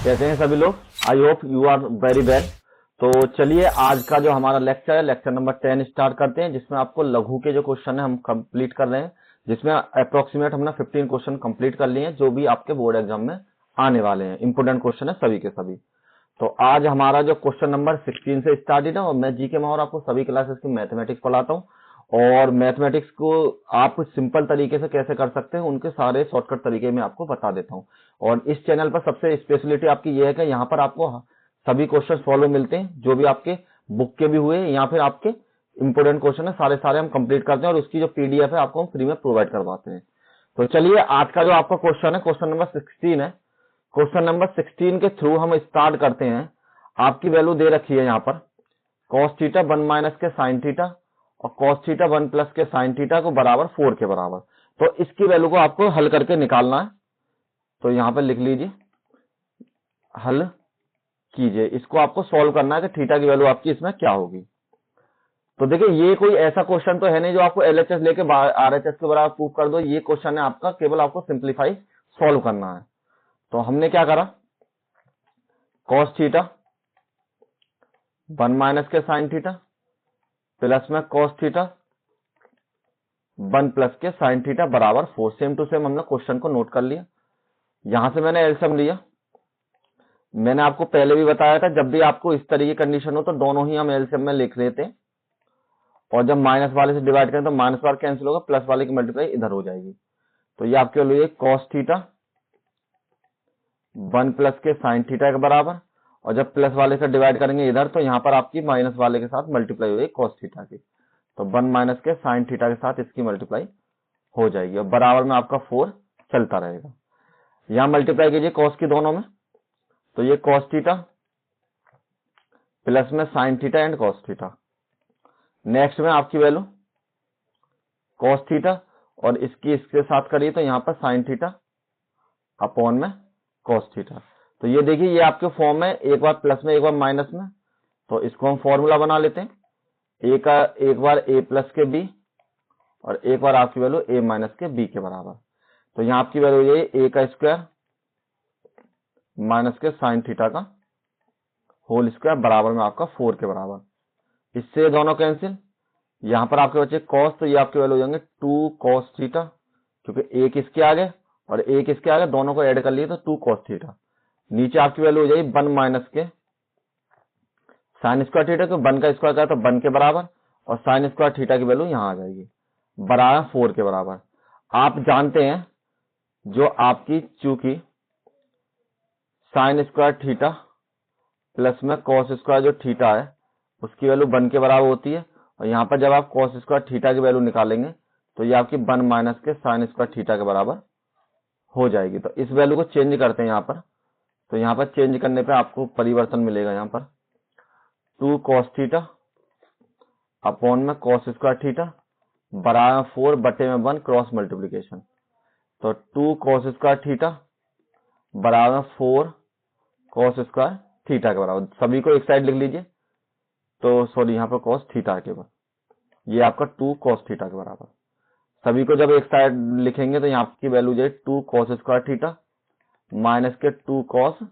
कैसे हैं सभी लोग? I hope you are very well. तो चलिए आज का जो हमारा लेक्चर है, लेक्चर नंबर 10 स्टार्ट करते हैं, जिसमें आपको लघु के जो क्वेश्चन है हम कंप्लीट कर रहे हैं, जिसमें अप्रोक्सीमेट हमने 15 क्वेश्चन कंप्लीट कर लिए हैं, जो भी आपके बोर्ड एग्जाम में आने वाले हैं। इंपोर्टेंट क्वेश्चन है सभी के सभी। तो आज हमारा जो क्वेश्चन नंबर 16 से स्टार्टेड है, और मैं जी के माहौर आपको सभी क्लासेस की मैथमेटिक्स पढ़ाता हूँ, और मैथमेटिक्स को आप सिंपल तरीके से कैसे कर सकते हैं उनके सारे शॉर्टकट तरीके मैं आपको बता देता हूँ। और इस चैनल पर सबसे स्पेशलिटी आपकी ये है कि यहाँ पर आपको सभी क्वेश्चन सॉल्व मिलते हैं, जो भी आपके बुक के भी हुए या फिर आपके इंपोर्टेंट क्वेश्चन है, सारे हम कंप्लीट करते हैं, और उसकी जो पीडीएफ है आपको हम फ्री में प्रोवाइड करवाते हैं। तो चलिए आज का जो आपका क्वेश्चन है, क्वेश्चन नंबर 16 है। क्वेश्चन नंबर 16 के थ्रू हम स्टार्ट करते हैं। आपकी वैल्यू दे रखी है यहाँ पर कॉस थीटा 1 माइनस के साइन थीटा और कॉस थीटा 1 प्लस के साइन थीटा को बराबर 4 के बराबर। तो इसकी वैल्यू को आपको हल करके निकालना है। तो यहाँ पर लिख लीजिए, हल कीजिए। इसको आपको सॉल्व करना है कि थीटा की वैल्यू आपकी इसमें क्या होगी। तो देखिए, ये कोई ऐसा क्वेश्चन तो है नहीं जो आपको एलएचएस लेके आरएचएस के बराबर प्रूव कर दो। ये क्वेश्चन है आपका, केवल आपको सिंप्लीफाई सॉल्व करना है। तो हमने क्या करा, कॉस थीटा 1 माइनस के साइन थीटा प्लस में कॉस थीटा 1 प्लस के साइन थीटा बराबर 4। सेम टू सेम हमने क्वेश्चन को नोट कर लिया। यहां से मैंने एलसीएम लिया। मैंने आपको पहले भी बताया था, जब भी आपको इस तरह की कंडीशन हो तो दोनों ही हम एलसीएम में लिख लेते हैं, और जब माइनस वाले से डिवाइड करें तो माइनस वाला कैंसिल होगा, प्लस वाले की मल्टीप्लाई इधर हो जाएगी। तो ये आपके लिए कॉस थीटा 1 प्लस के साइन थीटा के बराबर, और जब प्लस वाले से डिवाइड करेंगे इधर तो यहाँ पर आपकी माइनस वाले के साथ मल्टीप्लाई हो जाएगी कॉस थीटा की। तो 1 माइनस के साइन थीटा के साथ इसकी मल्टीप्लाई हो जाएगी, और बराबर में आपका 4 चलता रहेगा। यहां मल्टीप्लाई कीजिए कॉस की दोनों में, तो ये कॉस थीटा प्लस में sine theta and cos theta. Next में आपकी वैल्यू कॉस थीटा, और इसकी इसके साथ करिए तो यहाँ पर साइन थीटा अपॉन में कॉस थीटा। तो ये देखिए, ये आपके फॉर्म में एक बार प्लस में एक बार माइनस में। तो इसको हम फॉर्मूला बना लेते हैं, ए का एक बार ए प्लस के बी और एक बार आपकी वैल्यू ए माइनस के बी के बराबर। तो यहाँ आपकी वैल्यू ये ए का स्क्वायर माइनस के साइन थीटा का होल स्क्वायर बराबर में आपका 4 के बराबर। इससे दोनों कैंसिल, यहाँ पर आपके बच्चे कॉस, तो ये आपके वैल्यू हो जाएंगे 2 कॉस थीटा, क्योंकि एक इसके आगे और एक इसके आगे, दोनों को ऐड कर लिए तो 2 कॉस थीटा। नीचे आपकी वैल्यू हो जाएगी 1 माइनस के साइन स्क्वायर थीटा, तो 1 का स्क्वायर का तो 1 के बराबर, और साइन स्क्वायर थीटा की वैल्यू यहाँ आ जाएगी बराबर 4 के बराबर। आप जानते हैं जो आपकी चूंकि साइन स्क्वायर थीटा प्लस में कॉस स्क्वायर जो थीटा है उसकी वैल्यू 1 के बराबर होती है, और यहाँ पर जब आप कॉस स्क्वायर थीटा की वैल्यू निकालेंगे तो ये आपकी 1 माइनस के साइन स्क्वायर थीटा के बराबर हो जाएगी। तो इस वैल्यू को चेंज करते हैं यहाँ पर। तो यहाँ पर चेंज करने पे आपको परिवर्तन मिलेगा, यहाँ पर 2 कॉस थीटा अपॉन में कॉस स्क्वायर थीटा बराबर 4 बटे में 1 क्रॉस मल्टीप्लीकेशन। तो 2 कॉस स्क्वायर थीटा बराबर 4 कॉस स्क्वायर थीटा के बराबर। सभी को एक साइड लिख लीजिए, तो सॉरी यहाँ पर कॉस थीटा के बराबर, ये आपका 2 कॉस थीटा के बराबर। सभी को जब एक साइड लिखेंगे तो यहाँ की वैल्यू जाए 2 कॉस स्क्वायर थीटा माइनस के 2 कॉस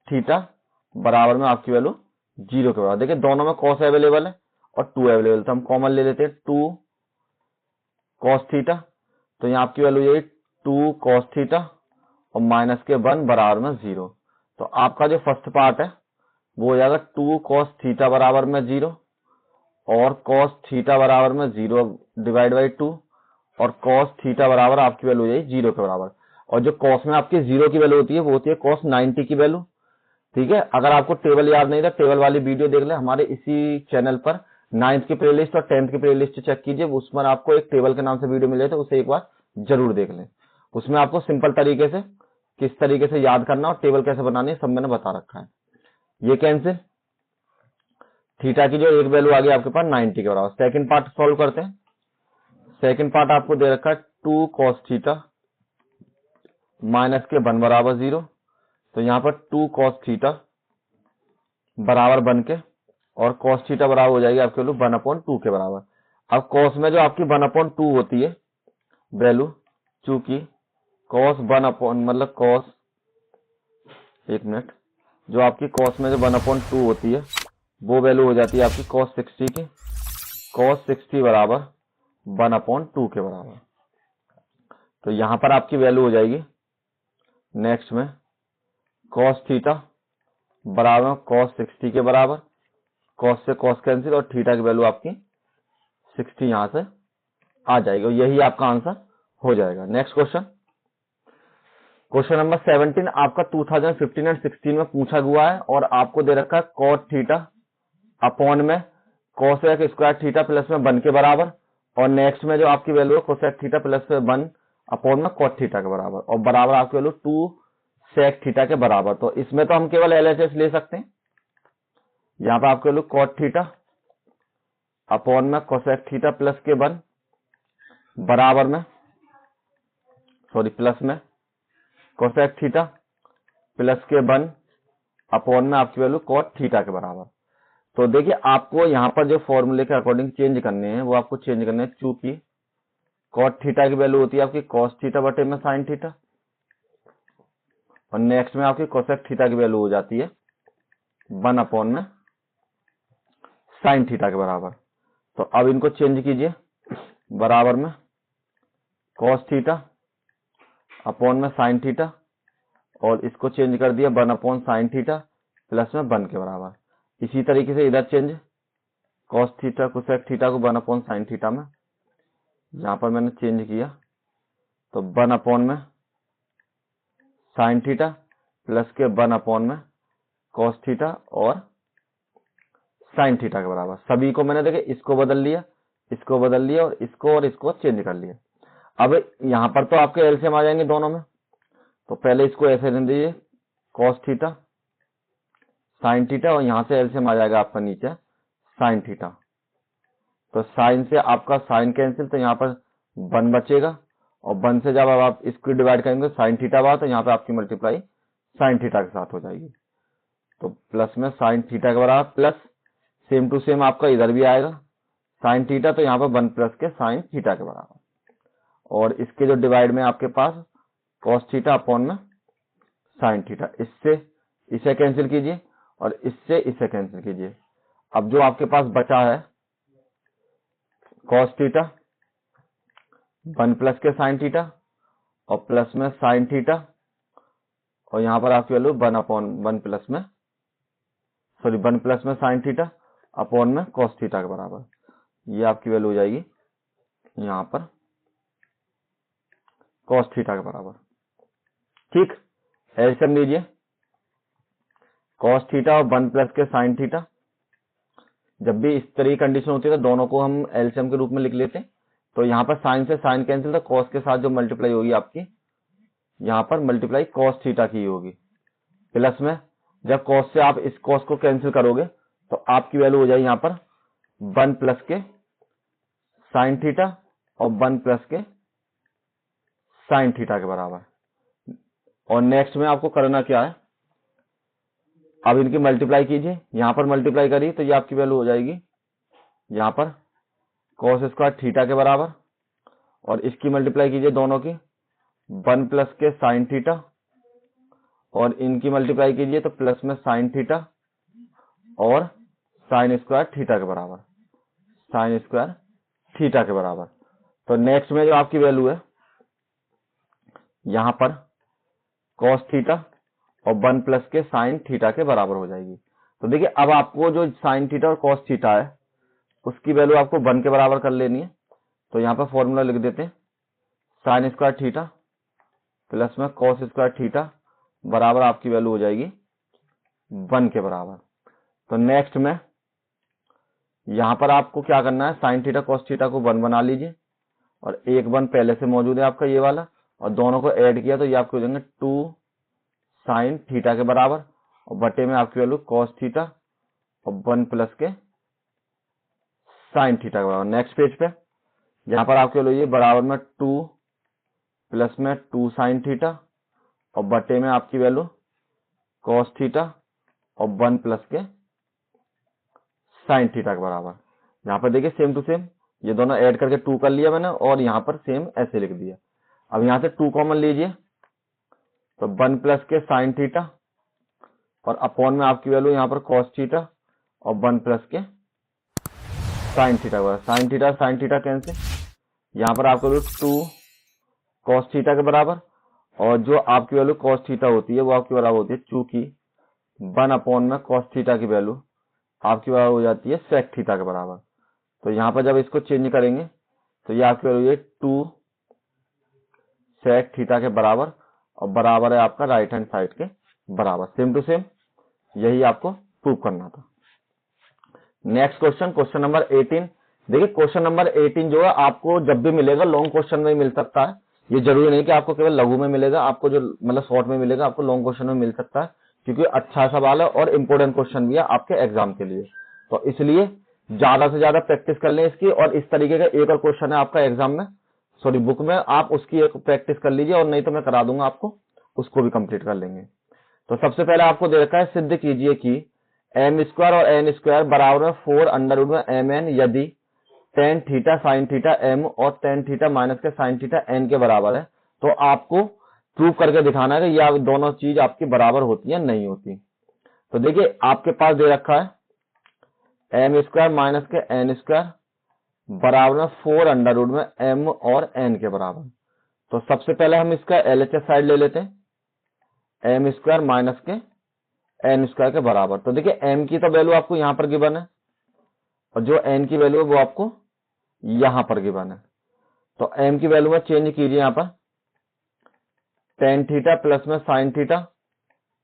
थीटा बराबर में आपकी वैल्यू 0 के बराबर। देखिए दोनों में कॉस अवेलेबल है और 2 अवेलेबल, तो हम कॉमन ले लेते हैं 2 कॉस थीटा। तो यहाँ आपकी वैल्यू यही 2 कॉस थीटा और माइनस के 1 बराबर में 0। तो आपका जो फर्स्ट पार्ट है वो हो जाएगा 2 कॉस थीटा बराबर में 0 और कॉस थीटा बराबर में 0 डिवाइड बाई 2, और कॉस थीटा बराबर आपकी वैल्यू हो जाएगी 0 के बराबर। और जो कॉस में आपकी 0 की वैल्यू होती है वो होती है कॉस 90 की वैल्यू। ठीक है, अगर आपको टेबल याद नहीं था, टेबल वाली वीडियो देख ले हमारे इसी चैनल पर। 9th की प्लेलिस्ट और 10th की प्लेलिस्ट चेक कीजिए, उसमें आपको एक टेबल के नाम से वीडियो मिले थे, उसे एक बार जरूर देख लें। उसमें आपको सिंपल तरीके से किस तरीके से याद करना और टेबल कैसे बनानी है सब मैंने बता रखा है। ये कैंसिल, थीटा की जो एक वैल्यू आ गई आपके पास 90 के बराबर। सेकंड पार्ट सॉल्व करते हैं। सेकंड पार्ट आपको दे रखा है 2 कॉस थीटा माइनस के 1 बराबर 0। तो यहाँ पर 2 कॉस थीटा बराबर 1 के, और कॉस थीटा बराबर हो जाएगी आपके वैल्यू 1/2 के बराबर। अब कॉस में जो आपकी 1/2 होती है वैल्यू, चूंकि कॉस 1 अपॉन मतलब कॉस एक मिनट, जो आपकी कॉस में जो 1/2 होती है वो वैल्यू हो जाती है आपकी cos 60 की। cos 60 बराबर 1/2 के बराबर। तो यहां पर आपकी वैल्यू हो जाएगी नेक्स्ट में cos थीटा बराबर cos 60 के बराबर। cos से cos कैंसिल और थीटा की वैल्यू आपकी 60 यहां से आ जाएगी और यही आपका आंसर हो जाएगा। नेक्स्ट क्वेश्चन, क्वेश्चन नंबर 17 आपका 2015 एंड 16 में पूछा हुआ है और आपको दे रखा है cot थीटा अपॉन में cosec स्क्वायर थीटा प्लस में 1 के बराबर और नेक्स्ट में जो आपकी वैल्यू है cosec थीटा प्लस में 1 अपॉन में cot थीटा के बराबर और बराबर आपकी वैल्यू 2 sec थीटा के बराबर। तो इसमें तो हम केवल LHS ले सकते हैं। यहाँ पर आपकी वैल्यू cot थीटा अपॉन में cosec थीटा प्लस के 1 बराबर में प्लस में cosec थीटा प्लस के 1 अपॉन में आपकी वैल्यू cot थीटा के बराबर। तो देखिए आपको यहाँ पर जो फॉर्मूले के अकॉर्डिंग चेंज करने हैं वो आपको चेंज करने हैं, चूंकि cot थीटा की वैल्यू होती है आपकी cos थीटा बटे में sin थीटा और नेक्स्ट में आपकी cosec थीटा की वैल्यू हो जाती है 1 अपॉन में sin थीटा के बराबर। तो अब इनको चेंज कीजिए, बराबर में cos थीटा अपॉन में sin थीटा और इसको चेंज कर दिया 1 अपॉन sin थीटा प्लस में 1 के बराबर। इसी तरीके से इधर change cos theta cosec theta को 1 अपॉन sin थीटा में, यहां पर मैंने चेंज किया तो 1 अपॉन में sin थीटा प्लस के 1 अपॉन में cos थीटा और sin थीटा के बराबर। सभी को मैंने देखे इसको बदल लिया, इसको बदल लिया और इसको चेंज कर लिया। अब यहां पर तो आपके एलसीएम आ जाएंगे दोनों में, तो पहले इसको ऐसे रहने दीजिए cos थीटा sin थीटा और यहां से एलसीएम आ जाएगा आपका नीचे sin थीटा। तो sin से आपका sin कैंसिल, तो यहाँ पर 1 बचेगा और 1 से जब आप इसको डिवाइड करेंगे sin थीटा बात, तो यहाँ पे आपकी मल्टीप्लाई sin थीटा के साथ हो जाएगी। तो प्लस में sin थीटा के बराबर प्लस सेम टू सेम आपका इधर भी आएगा sin थीटा, तो यहाँ पर 1 प्लस के sin थीटा के बराबर और इसके जो डिवाइड में आपके पास cos थीटा अपॉन में sin थीटा। इससे इसे कैंसिल कीजिए और इससे इसे कैंसिल कीजिए। अब जो आपके पास बचा है cos थीटा 1 प्लस के sin थीटा और प्लस में sin थीटा और यहाँ पर आपकी वैल्यू 1 अपॉन 1 प्लस में 1 प्लस में sin थीटा अपॉन में cos थीटा के बराबर। ये आपकी वैल्यू हो जाएगी यहाँ पर cos थीटा के बराबर। ठीक, एलसीएम लीजिए cos थीटा और 1 प्लस के sin थीटा। जब भी इस तरह की कंडीशन होती है तो दोनों को हम एलसीएम के रूप में लिख लेते हैं। तो यहाँ पर sin से sin कैंसिल, तो cos के साथ जो मल्टीप्लाई होगी आपकी यहाँ पर मल्टीप्लाई cos थीटा की होगी प्लस में जब cos से आप इस cos को कैंसिल करोगे तो आपकी वैल्यू हो जाएगी यहाँ पर 1 प्लस के sin थीटा और 1 प्लस के sin थीटा के बराबर। और नेक्स्ट में आपको करना क्या है, अब इनकी मल्टीप्लाई कीजिए, यहाँ पर मल्टीप्लाई करिए तो ये आपकी वैल्यू हो जाएगी यहाँ पर cos स्क्वायर थीटा के बराबर और इसकी मल्टीप्लाई कीजिए दोनों की 1 प्लस के sin थीटा और इनकी मल्टीप्लाई कीजिए तो प्लस में sin थीटा और sin स्क्वायर थीटा के बराबर, sin स्क्वायर थीटा के बराबर। तो नेक्स्ट में जो आपकी वैल्यू है यहाँ पर cos थीटा और 1 प्लस के sin थीटा के बराबर हो जाएगी। तो देखिए अब आपको जो sin थीटा और cos थीटा है उसकी वैल्यू आपको 1 के बराबर कर लेनी है। तो यहाँ पर फॉर्मूला लिख देते हैं sin स्क्वायर थीटा प्लस में cos स्क्वायर थीटा बराबर आपकी वैल्यू हो जाएगी 1 के बराबर। तो नेक्स्ट में यहाँ पर आपको क्या करना है, sin थीटा cos थीटा को 1 बना लीजिए और एक 1 पहले से मौजूद है आपका ये वाला और दोनों को ऐड किया तो ये आपको हो जाएंगे 2 sin थीटा के बराबर और बटे में आपकी वैल्यू cos थीटा और 1 प्लस के sin थीटा के बराबर। नेक्स्ट पेज पे यहाँ पर आपके वैल्यू ये बराबर में 2 प्लस में 2 sin थीटा और बटे में आपकी वैल्यू cos थीटा और 1 प्लस के sin थीटा के बराबर। यहाँ पर देखिए सेम टू सेम ये दोनों ऐड करके 2 कर लिया मैंने और यहाँ पर सेम ऐसे लिख दिया। अब यहाँ से 2 कॉमन लीजिए तो 1 प्लस के sin थीटा और अपॉन में आपकी वैल्यू यहाँ पर कॉस थीटा और 1 प्लस के साइन थीटा बराबर। साइन थीटा कैंसिल, यहाँ पर आपकी वैल्यू 2 कॉस थीटा के बराबर, और जो आपकी वैल्यू कॉस थीटा होती है वो आपकी बराबर होती है, चूंकि 1 अपॉन में कॉस थीटा की वैल्यू आपकी बराबर हो जाती है सेक थीटा के बराबर। तो यहाँ पर जब इसको चेंज करेंगे तो ये आपकी वैल्यू 2 सेक थीटा के बराबर, और बराबर है आपका राइट हैंड साइड के बराबर। सेम टू सेम यही आपको प्रूव करना था। Next question, question number 18। देखिए क्वेश्चन नंबर 18 जो है आपको जब भी मिलेगा लॉन्ग क्वेश्चन में मिल सकता है, ये जरूरी नहीं कि आपको केवल लघु में मिलेगा, आपको जो मतलब शॉर्ट में मिलेगा, आपको लॉन्ग क्वेश्चन में मिल सकता है, क्योंकि अच्छा सवाल है और इंपोर्टेंट क्वेश्चन भी है आपके एग्जाम के लिए। तो इसलिए ज्यादा से ज्यादा प्रैक्टिस कर लें इसकी, और इस तरीके का एक और क्वेश्चन है आपका एग्जाम में, सॉरी बुक में, आप उसकी एक प्रैक्टिस कर लीजिए, और नहीं तो मैं करा दूंगा आपको, उसको भी कंप्लीट कर लेंगे। तो सबसे पहले आपको दे रखा है, सिद्ध कीजिए कि एम स्क्वायर और एन स्क्वायर बराबर है 4 अंडर रूट में एम एन, यदि tan theta sine theta M और टेन थीटा माइनस के साइन थीटा एन के बराबर है। तो आपको प्रूव करके दिखाना है कि यह दोनों चीज आपकी बराबर होती है नहीं होती। तो देखिए आपके पास दे रखा है एम स्क्वायर माइनस के एन स्क्वायर बराबर में 4 अंडर रूट में एम और एन के बराबर। तो सबसे पहले हम इसका एलएचएस साइड ले लेते हैं, एम स्क्वायर माइनस के एन स्क्वायर के बराबर। तो देखिए एम की तो वैल्यू आपको यहां पर गिवन है, और जो एन की वैल्यू है वो आपको यहां पर गिवन है। तो एम की वैल्यू में चेंज कीजिए, यहां पर टेन थीटा प्लस में साइन थीटा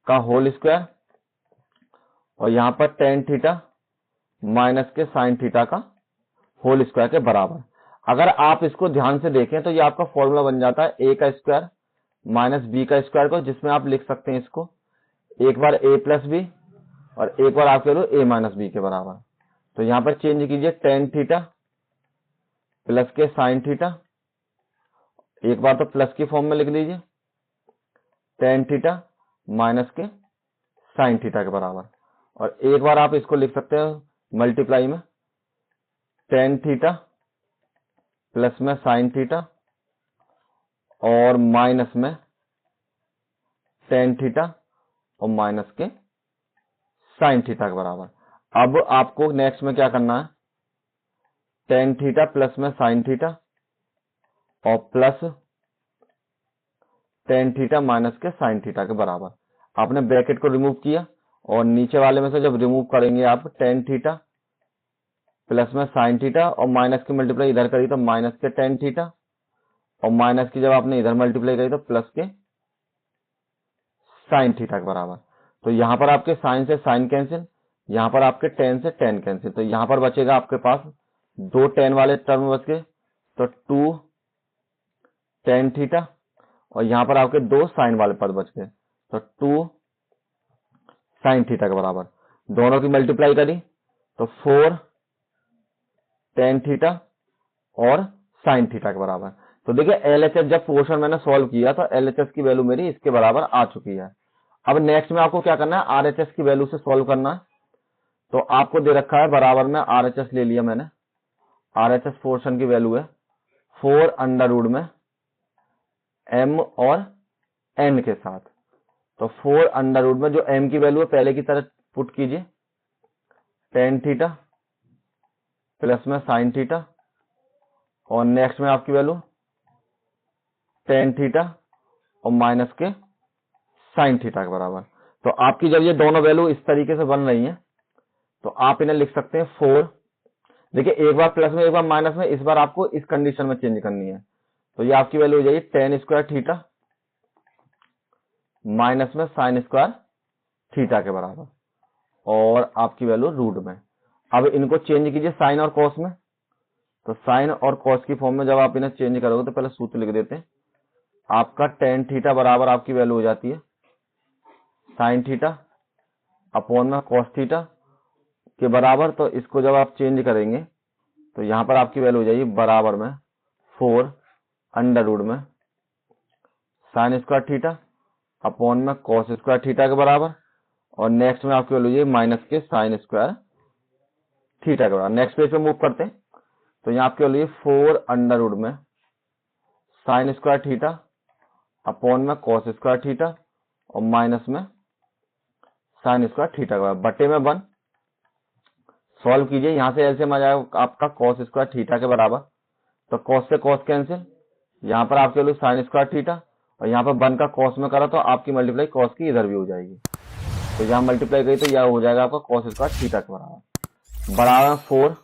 का होल स्क्वायर, और यहां पर टेन थीटा माइनस के साइन थीटा का होल स्क्वायर के बराबर। अगर आप इसको ध्यान से देखें तो ये आपका फॉर्मूला बन जाता है ए का स्क्वायर माइनस बी का स्क्वायर को, जिसमें आप लिख सकते हैं इसको एक बार ए प्लस बी और एक बार आप कह लो ए माइनस बी के बराबर। तो यहां पर चेंज कीजिए टेन थीटा प्लस के साइन थीटा, एक बार तो प्लस की फॉर्म में लिख लीजिए, टेन थीटा माइनस के साइन थीटा के बराबर, और एक बार आप इसको लिख सकते हो मल्टीप्लाई में टेन थीटा प्लस में साइन थीटा और माइनस में टेन थीटा और माइनस के साइन थीटा के बराबर। अब आपको नेक्स्ट में क्या करना है, टेन थीटा प्लस में साइन थीटा और प्लस टेन थीटा माइनस के साइन थीटा के बराबर। आपने ब्रैकेट को रिमूव किया, और नीचे वाले में से जब रिमूव करेंगे आप टेन थीटा प्लस में साइन थीटा और माइनस की मल्टीप्लाई इधर करी तो माइनस के टेन थीटा, और माइनस की जब आपने इधर मल्टीप्लाई करी तो प्लस के साइन थीटा के बराबर। तो यहां पर आपके साइन से साइन कैंसिल, यहां पर आपके टेन से टेन कैंसिल, तो यहां पर बचेगा आपके पास दो टेन वाले टर्म बच गए, तो टू टेन थीटा, और यहां पर आपके दो साइन वाले पद बच गए, तो टू साइन थीटा के बराबर। दोनों की मल्टीप्लाई करी तो फोर टेन थीटा और साइन थीटा के बराबर। तो देखिए एलएचएस जब पोर्शन मैंने सॉल्व किया तो एलएचएस की वैल्यू मेरी इसके बराबर आ चुकी है। अब नेक्स्ट में आपको क्या करना है, आरएचएस की वैल्यू से सॉल्व करना है। तो आपको दे रखा है बराबर में आरएचएस ले लिया मैंने, आरएचएस पोर्शन की वैल्यू है 4 अंडर रूट में एम और एन के साथ। तो 4 अंडर रूट में जो एम की वैल्यू है पहले की तरह पुट कीजिए, टेन थीटा प्लस में साइन थीटा, और नेक्स्ट में आपकी वैल्यू टेन थीटा और माइनस के साइन थीटा के बराबर। तो आपकी जब ये दोनों वैल्यू इस तरीके से बन रही हैं तो आप इन्हें लिख सकते हैं 4, देखिए एक बार प्लस में एक बार माइनस में, इस बार आपको इस कंडीशन में चेंज करनी है। तो ये आपकी वैल्यू हो जाएगी टेन स्क्वायर थीटा माइनस में साइन स्क्वायर थीटा के बराबर, और आपकी वैल्यू रूट में। अब इनको चेंज कीजिए साइन और कॉस में, तो साइन और कॉस की फॉर्म में जब आप इन्हें चेंज करोगे तो पहले सूत्र लिख देते हैं, आपका टेन थीटा बराबर आपकी वैल्यू हो जाती है साइन थीटा अपॉन में कॉस थीटा के बराबर। तो इसको जब आप चेंज करेंगे तो यहां पर आपकी वैल्यू हो जाएगी बराबर में 4 अंडर रूट में साइन स्क्वायर थीटा अपॉन में कॉस स्क्वायर थीटा के बराबर, और नेक्स्ट में आपकी वैल्यू हो जाएगी माइनस के साइन स्क्वायर थीटा के बराबर। नेक्स्ट पेज पे मूव करते हैं, तो यहाँ आपकी वैल्यू 4 अंडर रूट में साइन स्क्वायर थीटा अपॉन में कॉस स्क्वायर थीटा और माइनस में साइन स्क्वायर थीटा के बराबर, बटे में 1 सॉल्व कीजिए, यहाँ से एलसीएम आ जाएगा आपका कॉस स्क्वायर थीटा के बराबर, तो कॉस से कॉस कैंसिल, यहाँ पर आपके लिए साइन स्क्वायर थीटा और यहाँ पर 1 का कॉस में करा तो आपकी मल्टीप्लाई कॉस की इधर भी हो जाएगी, तो यहाँ मल्टीप्लाई करी तो यह हो जाएगा आपका कॉस स्क्वायर थीटा के बराबर, बराबर 4,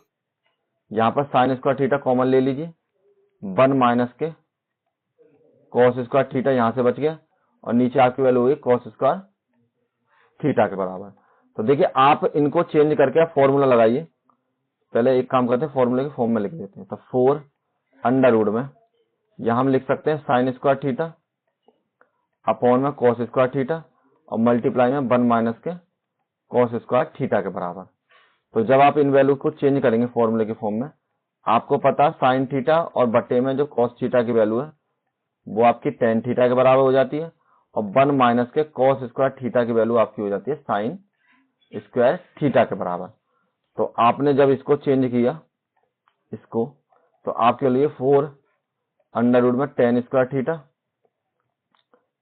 यहाँ पर साइन स्क्वायर थीटा कॉमन ले लीजिए, 1 माइनस के कॉस स्क्वायर थीटा यहाँ से बच गया और नीचे आपकी वैल्यू हुई कॉस स्क्वायर थीटा के बराबर। तो देखिए आप इनको चेंज करके आप फॉर्मूला लगाइए, पहले एक काम करते हैं फॉर्मूले के फॉर्म में लिख लेते हैं, तो 4 अंडर रूट में यहां हम लिख सकते हैं साइन स्क्वायर थीटा अपॉन में कॉस स्क्वायर थीटा और मल्टीप्लाई में 1 माइनस के कॉस स्क्वायर थीटा के बराबर। तो जब आप इन वैल्यू को चेंज करेंगे फॉर्मूले के फॉर्म में, आपको पता साइन थीटा और बटे में जो कॉस थीटा की वैल्यू है वो आपकी टेन थीटा के बराबर हो जाती है और 1 माइनस के कॉस स्क्वायर थीटा की वैल्यू आपकी हो जाती है साइन स्क्वायर थीटा के बराबर। तो आपने जब इसको चेंज किया इसको, तो आपके लिए 4 अंडर रूट में टेन स्क्वायर थीटा,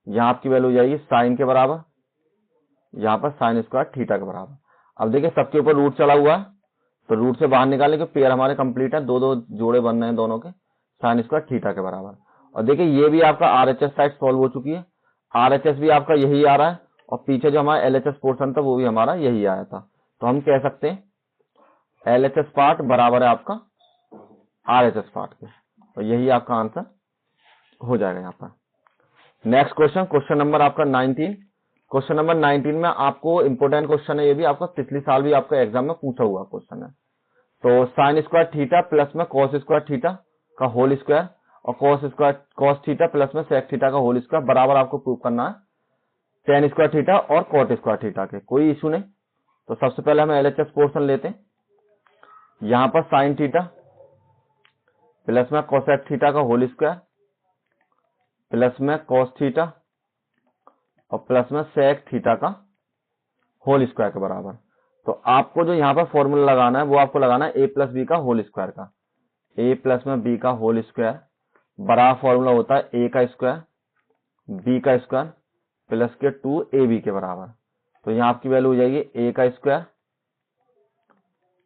यहाँ आपकी वैल्यू हो जाएगी साइन के बराबर, यहाँ पर साइन स्क्वायर थीटा के बराबर। अब देखिए सबके ऊपर रूट चला हुआ है तो रूट से बाहर निकालने के पेयर हमारे कंप्लीट है, दो दो जोड़े बन रहे हैं दोनों के साइन स्क्वायर थीटा के बराबर। और देखिए ये भी आपका आरएचएस साइड सॉल्व हो चुकी है, आरएचएस भी आपका यही आ रहा है और पीछे जो हमारा एलएचएस पोर्शन था वो भी हमारा यही आया था, तो हम कह सकते हैं एलएचएस पार्ट बराबर है आपका आरएचएस पार्ट के, तो यही आपका आंसर हो जाएगा यहाँ पर। नेक्स्ट क्वेश्चन, क्वेश्चन नंबर आपका 19। क्वेश्चन नंबर 19 में आपको इंपोर्टेंट क्वेश्चन है, ये भी आपका पिछले साल भी आपका एग्जाम में पूछा हुआ क्वेश्चन है। तो साइन स्क्वायर थीटा प्लस में कॉस स्क्वायर थीटा का होल स्क्वायर और कॉस थीटा प्लस में सेक थीटा का होल स्क्वायर बराबर आपको प्रूव करना है टेन स्क्वायर थीटा और कॉट स्क्वायर थीटा के, कोई इशू नहीं। तो सबसे पहले हम एलएचएस पोर्शन लेते हैं, यहाँ पर साइन थीटा प्लस में कोसेक थीटा का होल स्क्वायर प्लस में कॉस थीटा और प्लस में सेक थीटा का होल स्क्वायर के बराबर। तो आपको जो यहाँ पर फॉर्मूला लगाना है वो आपको लगाना है ए प्लस बी का होल स्क्वायर का, ए प्लस में बी का होल स्क्वायर बराबर फॉर्मूला होता है ए का स्क्वायर बी का स्क्वायर प्लस के 2ab के बराबर। तो यहाँ आपकी वैल्यू हो जाएगी ए का स्क्वायर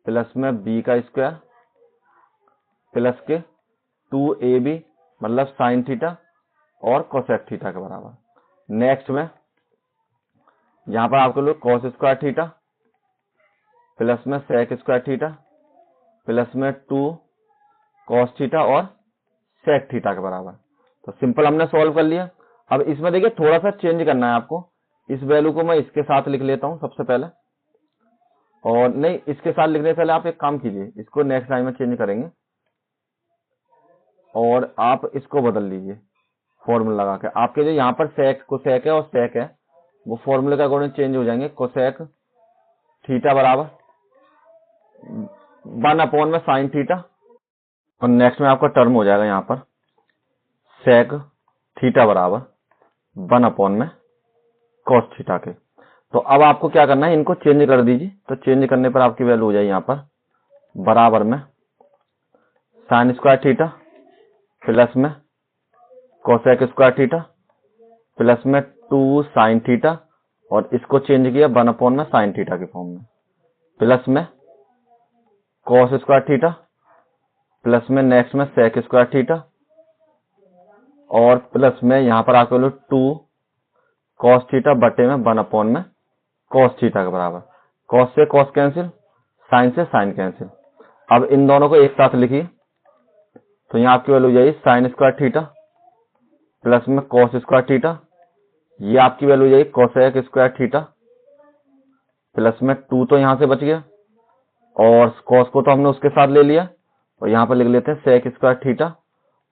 प्लस में बी का स्क्वायर प्लस के 2ab मतलब साइन थीटा और कोसेक थीटा के बराबर। नेक्स्ट में यहाँ पर आपके लोग कॉस स्क्वायर थीटा प्लस में सेक स्क्वायर थीटा प्लस में 2 कॉस थीटा और सेक थीटा के बराबर। तो सिंपल हमने सॉल्व कर लिया। अब इसमें देखिए थोड़ा सा चेंज करना है आपको, इस वैल्यू को मैं इसके साथ लिख लेता हूं सबसे पहले, और नहीं इसके साथ लिखने से पहले आप एक काम कीजिए, इसको नेक्स्ट टाइम में चेंज करेंगे और आप इसको बदल लीजिए फॉर्मूला लगा के। आपके जो यहाँ पर सेक कोसेक है और सेक है वो फॉर्मूले के अकॉर्डिंग चेंज हो जाएंगे। कोसेक थीटा बराबर 1 अपॉन में साइन थीटा और नेक्स्ट में आपका टर्म हो जाएगा यहाँ पर सेक थीटा बराबर 1 अपॉन में कॉस थीटा के। तो अब आपको क्या करना है, इनको चेंज कर दीजिए। तो चेंज करने पर आपकी वैल्यू हो जाए यहाँ पर बराबर में साइन स्क्वायर थीटा प्लस में कोसेक स्क्वायर थीटा प्लस में 2 साइन थीटा और इसको चेंज किया 1 अपॉन में साइन थीटा के फॉर्म में प्लस में कॉस स्क्वायर थीटा प्लस में नेक्स्ट में सेक स्क्वायर थीटा और प्लस में यहाँ पर आपके लोग 2 कॉस थीटा बटे में 1 अपॉन में कॉस थीटा के बराबर। कॉस से कॉस कैंसिल, साइन से साइन कैंसिल। अब इन दोनों को एक साथ लिखिए, तो यहाँ आपकी वैल्यू हो जाएगी साइन स्क्वायर थीटा प्लस में कॉस स्क्वायर थीटा, ये आपकी वैल्यू हो जाएगी कोसेक स्क्वायर थीटा प्लस में 2 तो यहाँ से बच गया और कॉस को तो हमने उसके साथ ले लिया और यहाँ पर लिख लेते हैं सेक स्क्वायर थीटा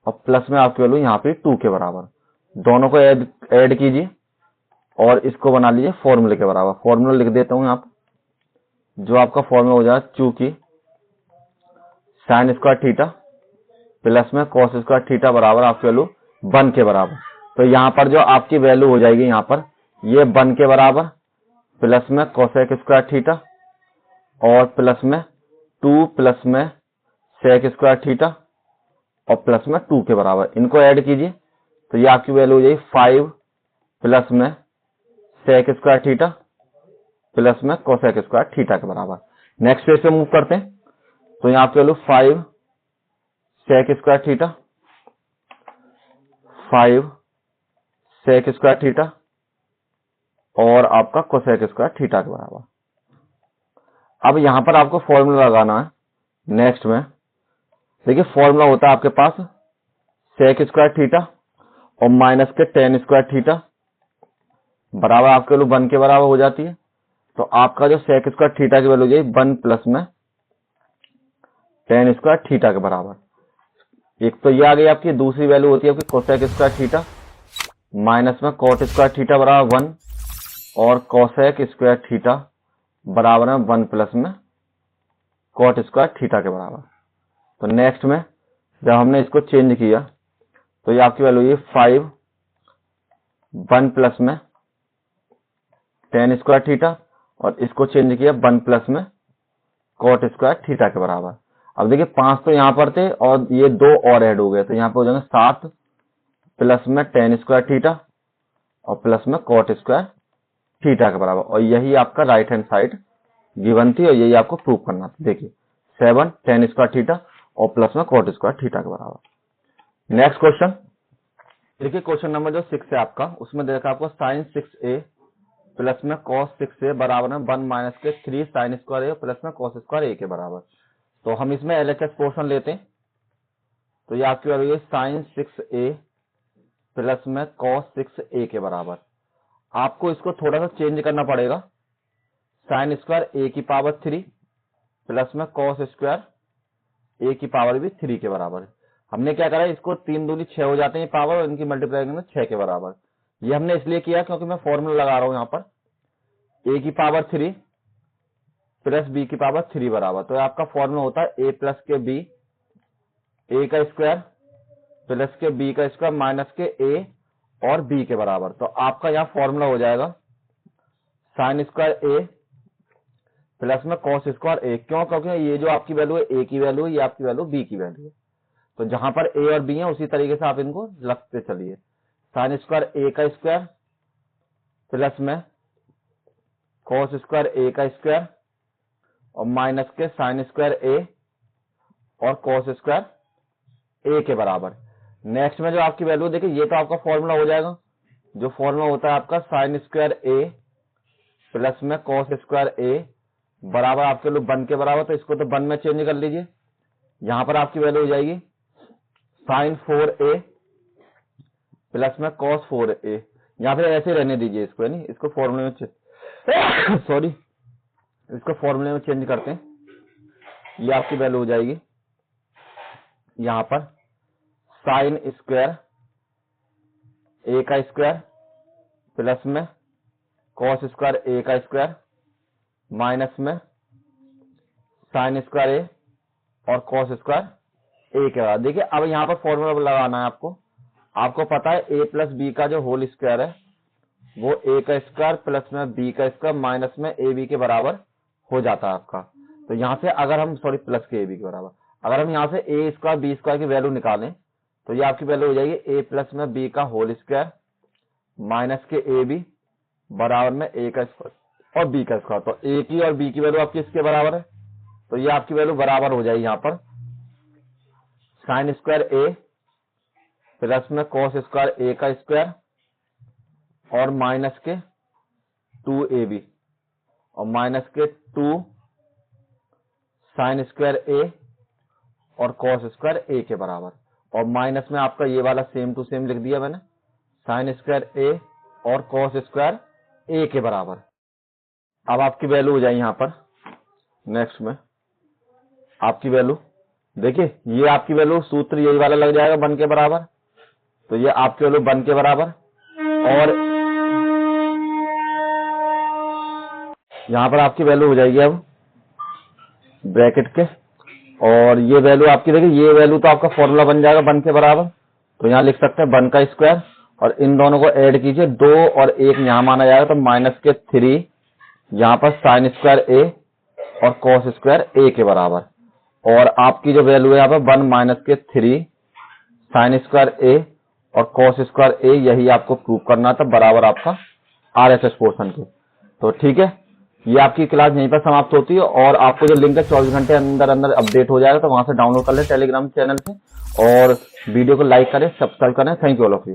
और प्लस में आपकी वैल्यू यहाँ पे 2 के बराबर। दोनों को ऐड कीजिए और इसको बना लीजिए फॉर्मूले के बराबर। फॉर्मूला लिख देता हूँ यहाँ पर, जो आपका फॉर्मूला हो जाए चूंकि साइन स्क्वायर थीटा प्लस में कॉस स्क्वायर थीटा बराबर आपकी वैल्यू 1 के बराबर। तो यहाँ पर जो आपकी वैल्यू हो जाएगी यहाँ पर ये 1 के बराबर प्लस में कोसेक स्क्वायर थीटा और प्लस में 2 प्लस में सेक स्क्वायर थीटा और प्लस में 2 के बराबर। इनको ऐड कीजिए तो ये आपकी वैल्यू हो जाएगी 5 प्लस में सेक स्क्वायर थीटा प्लस में कोसेक स्क्वायर थीटा के बराबर। नेक्स्ट पेज पे मूव करते हैं, तो यहाँ पे value 5 sec square theta, 5 sec square theta और आपका कोसेक स्क्वायर थीटा के बराबर। अब यहां पर आपको फॉर्मूला लगाना है। नेक्स्ट में देखिए फॉर्मूला होता है आपके पास सेक स्क्वायर थीटा और माइनस के टेन स्क्वायर थीटा बराबर आपके वैल्यू 1 के बराबर हो जाती है। तो आपका जो सेक स्क्वायर थीटा की वैल्यू है 1 प्लस में टेन स्क्वायर थीटा के बराबर। एक तो ये आ गई आपकी, दूसरी वैल्यू होती है आपकी कोसेक स्क्वायर थीटा माइनस में कॉट स्क्वायर थीटा बराबर 1 और कोसेक स्क्वायर थीटा बराबर है 1 प्लस में कॉट स्क्वायर थीटा के बराबर। तो नेक्स्ट में जब हमने इसको चेंज किया तो ये आपकी वैल्यू 5 1 प्लस में टेन स्क्वायर थीटा और इसको चेंज किया 1 प्लस में कॉट स्क्वायर थीटा के बराबर। अब देखिए 5 तो यहाँ पर थे और ये 2 और ऐड हो गए, तो यहाँ पे हो जाएंगे 7 प्लस में टेन स्क्वायर थीटा और प्लस में कॉट स्क्वायर थीटा के बराबर। और यही आपका राइट हैंड साइड गिवन थी और यही आपको प्रूव करना था। देखिए 7 टेन स्क्वायर थीटा और प्लस में कॉट स्क्वायर थीटा के बराबर। नेक्स्ट क्वेश्चन देखिए, क्वेश्चन नंबर जो 6 है आपका, उसमें देखा आपको साइन 6a प्लस में कॉस 6a बराबर में 1 माइनस के 3 साइन स्क्वायर a प्लस में कॉस स्क्वायर a के बराबर। तो हम इसमें LHS पोर्शन लेते हैं, तो ये आपकी वैल्यू साइन 6a प्लस में कॉस 6a के बराबर। आपको इसको थोड़ा सा चेंज करना पड़ेगा, साइन स्क्वायर a की पावर 3 प्लस में कॉस स्क्वायर a की पावर भी 3 के बराबर। हमने क्या करा, इसको 3 दूनी 6 हो जाते हैं पावर और इनकी मल्टीप्लाई में 6 के बराबर। ये हमने इसलिए किया क्योंकि मैं फॉर्मूला लगा रहा हूं यहाँ पर a की पावर 3 प्लस b की पावर 3 बराबर। तो आपका फॉर्मूला होता है a प्लस के b, a का स्क्वायर प्लस के b का स्क्वायर माइनस के a और b के बराबर। तो आपका यहाँ फॉर्मूला हो जाएगा साइन स्क्वायर a प्लस में कॉस स्क्वायर a। क्यों? क्योंकि ये जो आपकी वैल्यू है a की वैल्यू है, ये आपकी वैल्यू b की वैल्यू है। तो जहां पर a और b है उसी तरीके से आप इनको लगते चलिए। साइन स्क्वायर a का स्क्वायर प्लस में कॉस स्क्वायर a का स्क्वायर और माइनस के साइन स्क्वायर a और कॉस स्क्वायर a के बराबर। नेक्स्ट में जो आपकी वैल्यू देखिए, ये तो आपका फॉर्मूला हो जाएगा, जो फॉर्मूला होता है आपका साइन स्क्वायर a प्लस में कॉस स्क्वायर a बराबर आपके लोग 1 के बराबर। तो इसको तो 1 में चेंज कर लीजिए, यहां पर आपकी वैल्यू हो जाएगी साइन 4a प्लस में कॉस 4a। यहाँ पे ऐसे रहने दीजिए इसको, यानी इसको फॉर्मूले में सॉरी इसको फॉर्मूले में चेंज करते हैं। ये आपकी वैल्यू हो जाएगी यहाँ पर साइन स्क्वायर a का स्क्वायर प्लस में कॉस स्क्वायर a का स्क्वायर माइनस में साइन स्क्वायर a और कॉस स्क्वायर a के बाद। देखिए अब यहाँ पर फॉर्मूला लगाना है आपको। आपको पता है a प्लस b का जो होल स्क्वायर है वो a का स्क्वायर प्लस में b का स्क्वायर माइनस में ab के बराबर हो जाता है आपका। तो यहाँ से अगर हम प्लस के ab के बराबर, अगर हम यहाँ से a स्क्वायर b स्क्वायर की वैल्यू निकालें तो ये आपकी वैल्यू हो जाएगी a प्लस में b का होल स्क्वायर माइनस के ab बराबर में a का स्क्वायर और b का स्क्वायर। तो a की और b की वैल्यू आपकी इसके बराबर है, तो ये आपकी वैल्यू बराबर हो जाएगी यहाँ पर साइन स्क्वायर a प्लस में कॉस स्क्वायर a का स्क्वायर और माइनस के 2ab और माइनस के 2 साइन स्क्वायर a और कॉस स्क्वायर a के बराबर। और माइनस में आपका ये वाला सेम टू सेम लिख दिया मैंने, साइन स्क्वायर a और कॉस स्क्वायर a के बराबर। अब आपकी वैल्यू हो जाए यहाँ पर नेक्स्ट में आपकी वैल्यू देखिए, ये आपकी वैल्यू सूत्र यही वाला लग जाएगा 1 के बराबर। तो ये आपकी वैल्यू 1 के बराबर और यहाँ पर आपकी वैल्यू हो जाएगी अब ब्रैकेट के, और ये वैल्यू आपकी देखिए, ये वैल्यू तो आपका फॉर्मूला बन जाएगा 1 के बराबर। तो यहाँ लिख सकते हैं 1 का स्क्वायर और इन दोनों को ऐड कीजिए, 2 और 1 यहाँ माना जाएगा तो माइनस के 3 यहाँ पर साइन स्क्वायर a और कॉस स्क्वायर a के बराबर। और आपकी जो वैल्यू है यहाँ पर 1 माइनस के 3 साइन स्क्वायर a और कॉस स्क्वायर a, यही आपको प्रूव करना था बराबर आपका RHS पोर्शन के। तो ठीक है, ये आपकी क्लास यहीं पर समाप्त होती है और आपको जो लिंक है 24 घंटे अंदर अंदर अपडेट हो जाएगा, तो वहां से डाउनलोड कर ले टेलीग्राम चैनल से और वीडियो को लाइक करें, सब्सक्राइब करें। Thank you all of you.